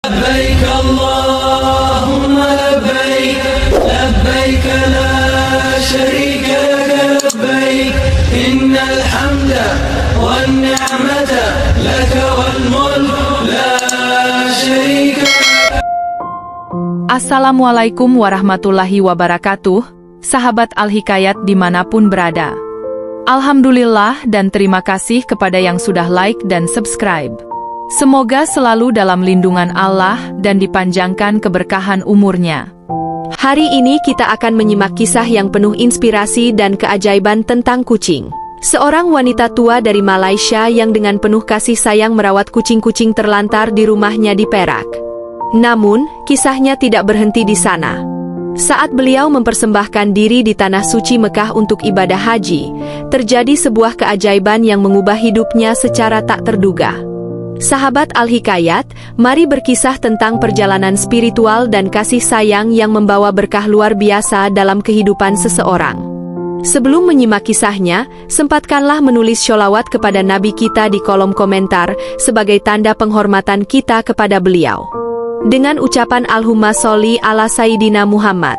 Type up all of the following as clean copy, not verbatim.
لبيك اللهم لبيك لبيك لا شريك لك لبيك إن الحمد والنعمة لك والملك لا شريك لك. Assalamualaikum warahmatullahi wabarakatuh, sahabat Al-Hikayat dimanapun berada. Alhamdulillah dan terima kasih kepada yang sudah like dan subscribe. Semoga selalu dalam lindungan Allah dan dipanjangkan keberkahan umurnya. Hari ini kita akan menyimak kisah yang penuh inspirasi dan keajaiban tentang kucing. Seorang wanita tua dari Malaysia yang dengan penuh kasih sayang merawat kucing-kucing terlantar di rumahnya di Perak. Namun, kisahnya tidak berhenti di sana. Saat beliau mempersembahkan diri di Tanah Suci Mekah untuk ibadah haji, terjadi sebuah keajaiban yang mengubah hidupnya secara tak terduga. Sahabat Al-Hikayat, mari berkisah tentang perjalanan spiritual dan kasih sayang yang membawa berkah luar biasa dalam kehidupan seseorang. Sebelum menyimak kisahnya, sempatkanlah menulis sholawat kepada Nabi kita di kolom komentar sebagai tanda penghormatan kita kepada beliau. Dengan ucapan Allahumma sholli ala Sayyidina Muhammad.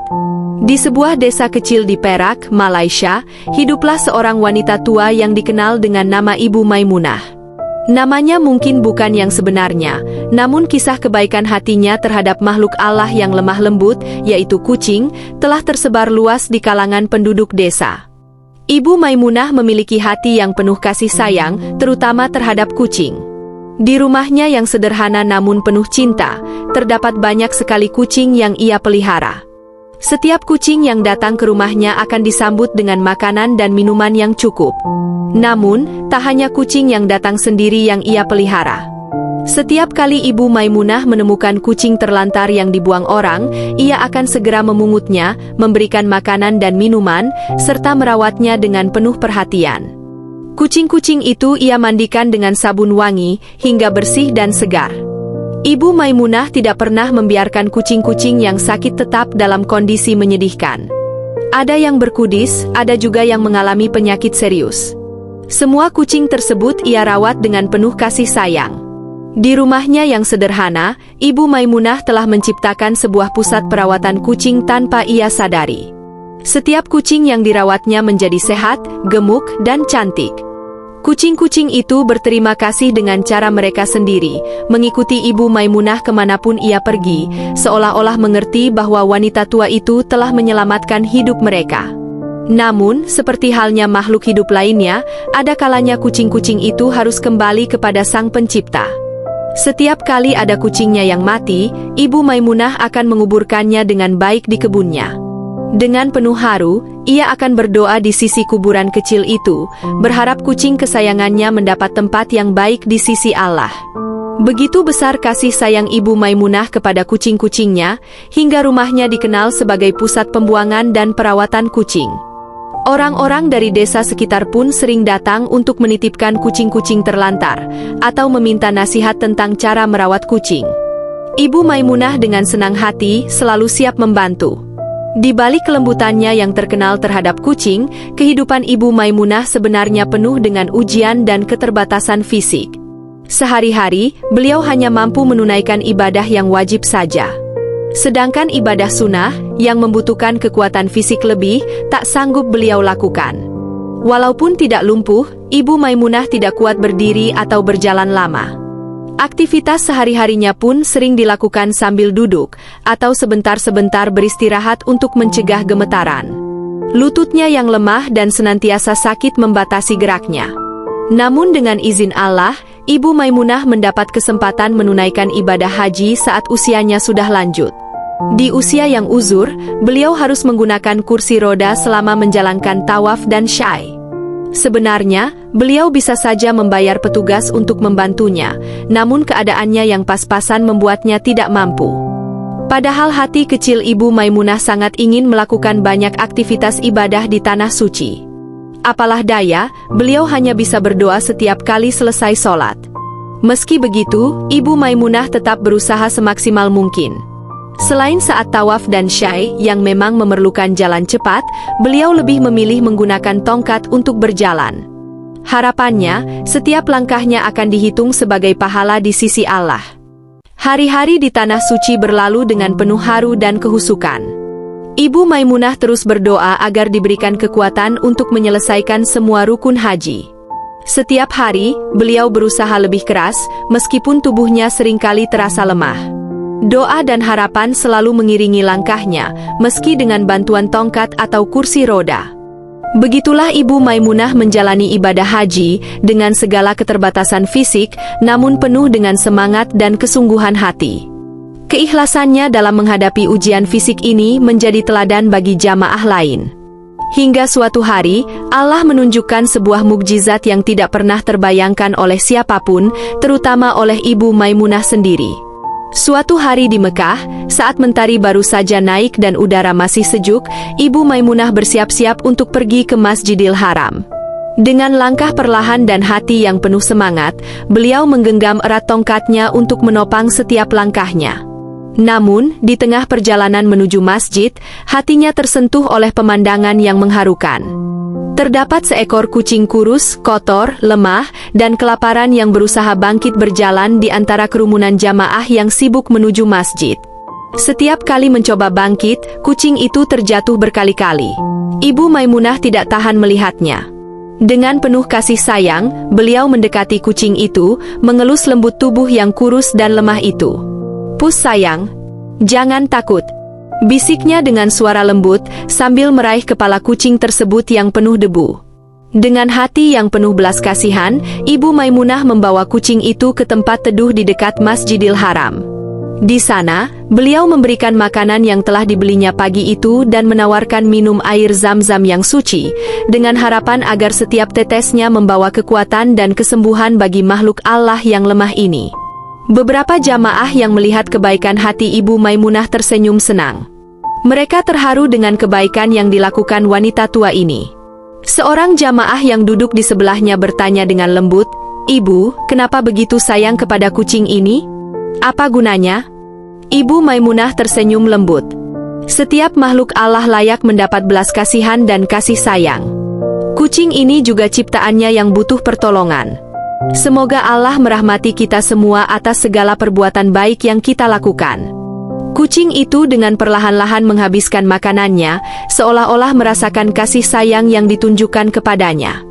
Di sebuah desa kecil di Perak, Malaysia, hiduplah seorang wanita tua yang dikenal dengan nama Ibu Maimunah. Namanya mungkin bukan yang sebenarnya, namun kisah kebaikan hatinya terhadap makhluk Allah yang lemah lembut, yaitu kucing, telah tersebar luas di kalangan penduduk desa. Ibu Maimunah memiliki hati yang penuh kasih sayang, terutama terhadap kucing. Di rumahnya yang sederhana namun penuh cinta, terdapat banyak sekali kucing yang ia pelihara. Setiap kucing yang datang ke rumahnya akan disambut dengan makanan dan minuman yang cukup. Namun, tak hanya kucing yang datang sendiri yang ia pelihara. Setiap kali Ibu Maimunah menemukan kucing terlantar yang dibuang orang, ia akan segera memungutnya, memberikan makanan dan minuman, serta merawatnya dengan penuh perhatian. Kucing-kucing itu ia mandikan dengan sabun wangi, hingga bersih dan segar. Ibu Maimunah tidak pernah membiarkan kucing-kucing yang sakit tetap dalam kondisi menyedihkan. Ada yang berkudis, ada juga yang mengalami penyakit serius. Semua kucing tersebut ia rawat dengan penuh kasih sayang. Di rumahnya yang sederhana, Ibu Maimunah telah menciptakan sebuah pusat perawatan kucing tanpa ia sadari. Setiap kucing yang dirawatnya menjadi sehat, gemuk, dan cantik. Kucing-kucing itu berterima kasih dengan cara mereka sendiri, mengikuti Ibu Maimunah kemanapun ia pergi, seolah-olah mengerti bahwa wanita tua itu telah menyelamatkan hidup mereka. Namun, seperti halnya makhluk hidup lainnya, ada kalanya kucing-kucing itu harus kembali kepada Sang Pencipta. Setiap kali ada kucingnya yang mati, Ibu Maimunah akan menguburkannya dengan baik di kebunnya. Dengan penuh haru, ia akan berdoa di sisi kuburan kecil itu, berharap kucing kesayangannya mendapat tempat yang baik di sisi Allah. Begitu besar kasih sayang Ibu Maimunah kepada kucing-kucingnya, hingga rumahnya dikenal sebagai pusat pembuangan dan perawatan kucing. Orang-orang dari desa sekitar pun sering datang untuk menitipkan kucing-kucing terlantar, atau meminta nasihat tentang cara merawat kucing. Ibu Maimunah dengan senang hati selalu siap membantu. Di balik kelembutannya yang terkenal terhadap kucing, kehidupan Ibu Maimunah sebenarnya penuh dengan ujian dan keterbatasan fisik. Sehari-hari, beliau hanya mampu menunaikan ibadah yang wajib saja. Sedangkan ibadah sunnah, yang membutuhkan kekuatan fisik lebih, tak sanggup beliau lakukan. Walaupun tidak lumpuh, Ibu Maimunah tidak kuat berdiri atau berjalan lama. Aktivitas sehari-harinya pun sering dilakukan sambil duduk, atau sebentar-sebentar beristirahat untuk mencegah gemetaran. Lututnya yang lemah dan senantiasa sakit membatasi geraknya. Namun dengan izin Allah, Ibu Maimunah mendapat kesempatan menunaikan ibadah haji saat usianya sudah lanjut. Di usia yang uzur, beliau harus menggunakan kursi roda selama menjalankan tawaf dan syai. Sebenarnya, beliau bisa saja membayar petugas untuk membantunya, namun keadaannya yang pas-pasan membuatnya tidak mampu. Padahal hati kecil Ibu Maimunah sangat ingin melakukan banyak aktivitas ibadah di Tanah Suci. Apalah daya, beliau hanya bisa berdoa setiap kali selesai sholat. Meski begitu, Ibu Maimunah tetap berusaha semaksimal mungkin. Selain saat tawaf dan syai yang memang memerlukan jalan cepat, beliau lebih memilih menggunakan tongkat untuk berjalan. Harapannya, setiap langkahnya akan dihitung sebagai pahala di sisi Allah. Hari-hari di Tanah Suci berlalu dengan penuh haru dan kehusukan. Ibu Maimunah terus berdoa agar diberikan kekuatan untuk menyelesaikan semua rukun haji. Setiap hari, beliau berusaha lebih keras, meskipun tubuhnya seringkali terasa lemah. Doa dan harapan selalu mengiringi langkahnya, meski dengan bantuan tongkat atau kursi roda. Begitulah Ibu Maimunah menjalani ibadah haji, dengan segala keterbatasan fisik, namun penuh dengan semangat dan kesungguhan hati. Keikhlasannya dalam menghadapi ujian fisik ini menjadi teladan bagi jamaah lain. Hingga suatu hari, Allah menunjukkan sebuah mukjizat yang tidak pernah terbayangkan oleh siapapun, terutama oleh Ibu Maimunah sendiri. Suatu hari di Mekah, saat mentari baru saja naik dan udara masih sejuk, Ibu Maimunah bersiap-siap untuk pergi ke Masjidil Haram. Dengan langkah perlahan dan hati yang penuh semangat, beliau menggenggam erat tongkatnya untuk menopang setiap langkahnya. Namun, di tengah perjalanan menuju masjid, hatinya tersentuh oleh pemandangan yang mengharukan. Terdapat seekor kucing kurus, kotor, lemah, dan kelaparan yang berusaha bangkit berjalan di antara kerumunan jamaah yang sibuk menuju masjid. Setiap kali mencoba bangkit, kucing itu terjatuh berkali-kali. Ibu Maimunah tidak tahan melihatnya. Dengan penuh kasih sayang, beliau mendekati kucing itu, mengelus lembut tubuh yang kurus dan lemah itu. "Pus sayang, jangan takut," bisiknya dengan suara lembut sambil meraih kepala kucing tersebut yang penuh debu. Dengan hati yang penuh belas kasihan, Ibu Maimunah membawa kucing itu ke tempat teduh di dekat Masjidil Haram. Di sana, beliau memberikan makanan yang telah dibelinya pagi itu dan menawarkan minum air zam-zam yang suci, dengan harapan agar setiap tetesnya membawa kekuatan dan kesembuhan bagi makhluk Allah yang lemah ini. Beberapa jamaah yang melihat kebaikan hati Ibu Maimunah tersenyum senang. Mereka terharu dengan kebaikan yang dilakukan wanita tua ini. Seorang jamaah yang duduk di sebelahnya bertanya dengan lembut, "Ibu, kenapa begitu sayang kepada kucing ini? Apa gunanya?" Ibu Maimunah tersenyum lembut. Setiap makhluk Allah layak mendapat belas kasihan dan kasih sayang. Kucing ini juga ciptaannya yang butuh pertolongan. Semoga Allah merahmati kita semua atas segala perbuatan baik yang kita lakukan. Kucing itu dengan perlahan-lahan menghabiskan makanannya, seolah-olah merasakan kasih sayang yang ditunjukkan kepadanya.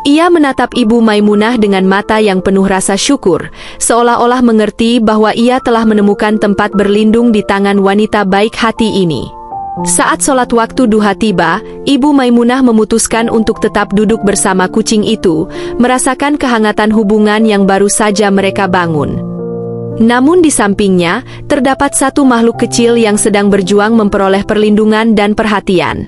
Ia menatap Ibu Maimunah dengan mata yang penuh rasa syukur, seolah-olah mengerti bahwa ia telah menemukan tempat berlindung di tangan wanita baik hati ini. Saat sholat waktu duha tiba, Ibu Maimunah memutuskan untuk tetap duduk bersama kucing itu, merasakan kehangatan hubungan yang baru saja mereka bangun. Namun di sampingnya, terdapat satu makhluk kecil yang sedang berjuang memperoleh perlindungan dan perhatian.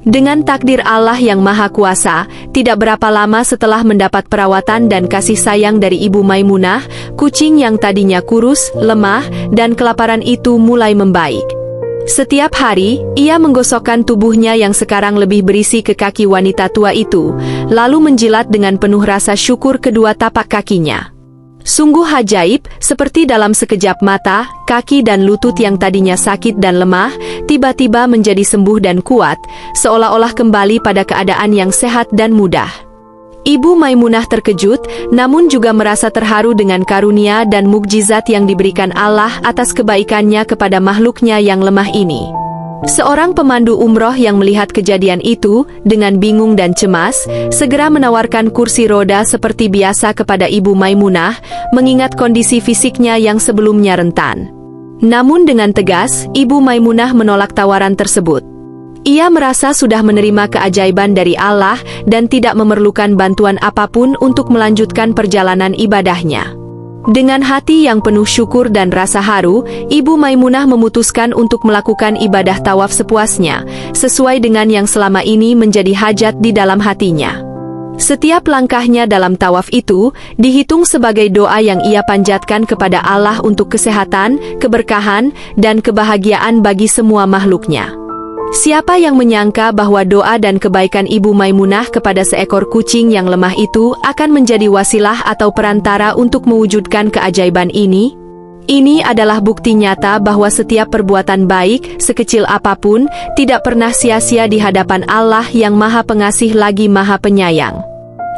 Dengan takdir Allah yang Maha Kuasa, tidak berapa lama setelah mendapat perawatan dan kasih sayang dari Ibu Maimunah, kucing yang tadinya kurus, lemah, dan kelaparan itu mulai membaik. Setiap hari, ia menggosokkan tubuhnya yang sekarang lebih berisi ke kaki wanita tua itu, lalu menjilat dengan penuh rasa syukur kedua tapak kakinya. Sungguh ajaib, seperti dalam sekejap mata, kaki dan lutut yang tadinya sakit dan lemah, tiba-tiba menjadi sembuh dan kuat, seolah-olah kembali pada keadaan yang sehat dan mudah. Ibu Maimunah terkejut, namun juga merasa terharu dengan karunia dan mukjizat yang diberikan Allah atas kebaikannya kepada makhluknya yang lemah ini. Seorang pemandu umroh yang melihat kejadian itu, dengan bingung dan cemas, segera menawarkan kursi roda seperti biasa kepada Ibu Maimunah, mengingat kondisi fisiknya yang sebelumnya rentan. Namun dengan tegas, Ibu Maimunah menolak tawaran tersebut. Ia merasa sudah menerima keajaiban dari Allah dan tidak memerlukan bantuan apapun untuk melanjutkan perjalanan ibadahnya. Dengan hati yang penuh syukur dan rasa haru, Ibu Maimunah memutuskan untuk melakukan ibadah tawaf sepuasnya, sesuai dengan yang selama ini menjadi hajat di dalam hatinya. Setiap langkahnya dalam tawaf itu, dihitung sebagai doa yang ia panjatkan kepada Allah untuk kesehatan, keberkahan, dan kebahagiaan bagi semua makhluknya. Siapa yang menyangka bahwa doa dan kebaikan Ibu Maimunah kepada seekor kucing yang lemah itu akan menjadi wasilah atau perantara untuk mewujudkan keajaiban ini? Ini adalah bukti nyata bahwa setiap perbuatan baik, sekecil apapun, tidak pernah sia-sia di hadapan Allah yang Maha Pengasih lagi Maha Penyayang.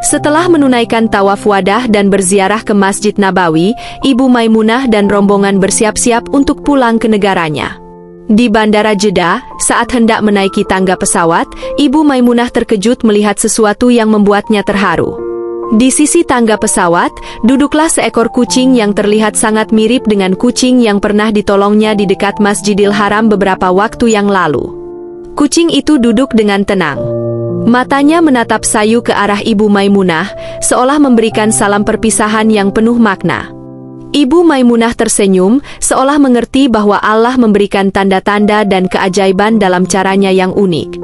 Setelah menunaikan tawaf wadah dan berziarah ke Masjid Nabawi, Ibu Maimunah dan rombongan bersiap-siap untuk pulang ke negaranya. Di Bandara Jeddah, saat hendak menaiki tangga pesawat, Ibu Maimunah terkejut melihat sesuatu yang membuatnya terharu. Di sisi tangga pesawat, duduklah seekor kucing yang terlihat sangat mirip dengan kucing yang pernah ditolongnya di dekat Masjidil Haram beberapa waktu yang lalu. Kucing itu duduk dengan tenang. Matanya menatap sayu ke arah Ibu Maimunah, seolah memberikan salam perpisahan yang penuh makna. Ibu Maimunah tersenyum, seolah mengerti bahwa Allah memberikan tanda-tanda dan keajaiban dalam caranya yang unik.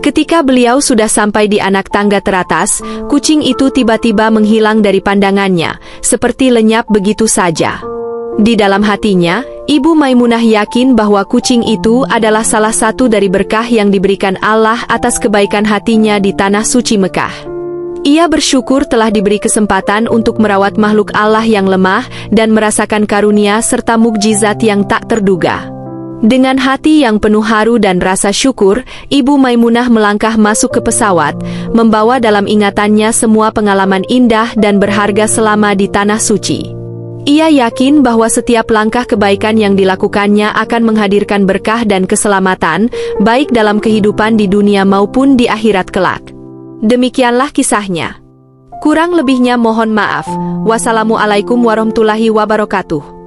Ketika beliau sudah sampai di anak tangga teratas, kucing itu tiba-tiba menghilang dari pandangannya, seperti lenyap begitu saja. Di dalam hatinya, Ibu Maimunah yakin bahwa kucing itu adalah salah satu dari berkah yang diberikan Allah atas kebaikan hatinya di Tanah Suci Mekah. Ia bersyukur telah diberi kesempatan untuk merawat makhluk Allah yang lemah dan merasakan karunia serta mukjizat yang tak terduga. Dengan hati yang penuh haru dan rasa syukur, Ibu Maimunah melangkah masuk ke pesawat, membawa dalam ingatannya semua pengalaman indah dan berharga selama di Tanah Suci. Ia yakin bahwa setiap langkah kebaikan yang dilakukannya akan menghadirkan berkah dan keselamatan, baik dalam kehidupan di dunia maupun di akhirat kelak. Demikianlah kisahnya. Kurang lebihnya mohon maaf. Wassalamualaikum warahmatullahi wabarakatuh.